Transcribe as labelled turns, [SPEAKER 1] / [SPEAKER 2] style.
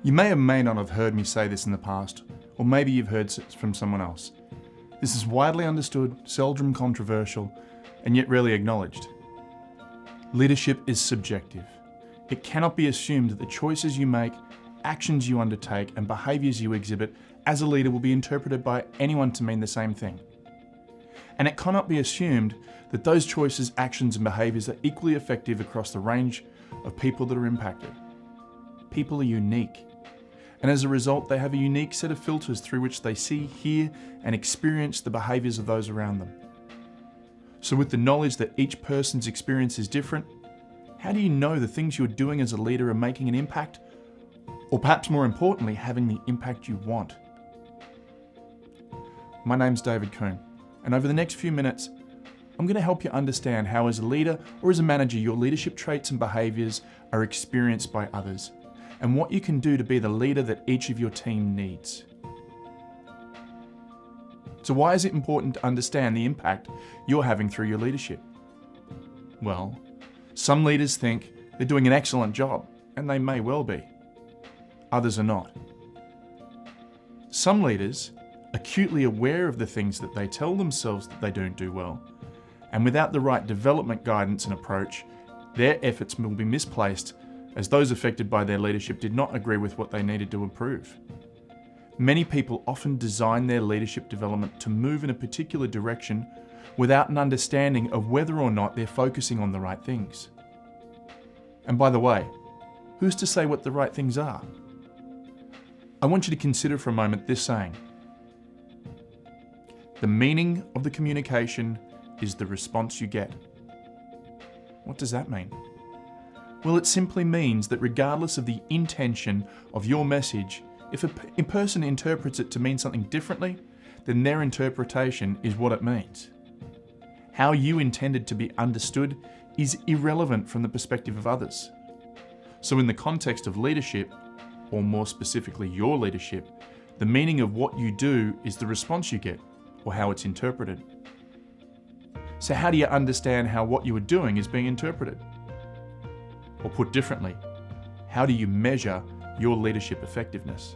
[SPEAKER 1] You may or may not have heard me say this in the past, or maybe you've heard it from someone else. This is widely understood, seldom controversial, and yet rarely acknowledged. Leadership is subjective. It cannot be assumed that the choices you make, actions you undertake, and behaviours you exhibit as a leader will be interpreted by anyone to mean the same thing. And it cannot be assumed that those choices, actions, and behaviours are equally effective across the range of people that are impacted. People are unique. And as a result, they have a unique set of filters through which they see, hear, and experience the behaviours of those around them. So with the knowledge that each person's experience is different, how do you know the things you're doing as a leader are making an impact? Or perhaps more importantly, having the impact you want? My name's David Coon, and over the next few minutes, I'm going to help you understand how as a leader or as a manager, your leadership traits and behaviours are experienced by others, and what you can do to be the leader that each of your team needs. So why is it important to understand the impact you're having through your leadership? Well, some leaders think they're doing an excellent job, and they may well be. Others are not. Some leaders, acutely aware of the things that they tell themselves that they don't do well, and without the right development guidance and approach, their efforts will be misplaced as those affected by their leadership did not agree with what they needed to improve. Many people often design their leadership development to move in a particular direction without an understanding of whether or not they're focusing on the right things. And by the way, who's to say what the right things are? I want you to consider for a moment this saying: the meaning of the communication is the response you get. What does that mean? Well, it simply means that regardless of the intention of your message, if a person interprets it to mean something differently, then their interpretation is what it means. How you intended to be understood is irrelevant from the perspective of others. So in the context of leadership, or more specifically your leadership, the meaning of what you do is the response you get, or how it's interpreted. So how do you understand how what you are doing is being interpreted? Or put differently, how do you measure your leadership effectiveness?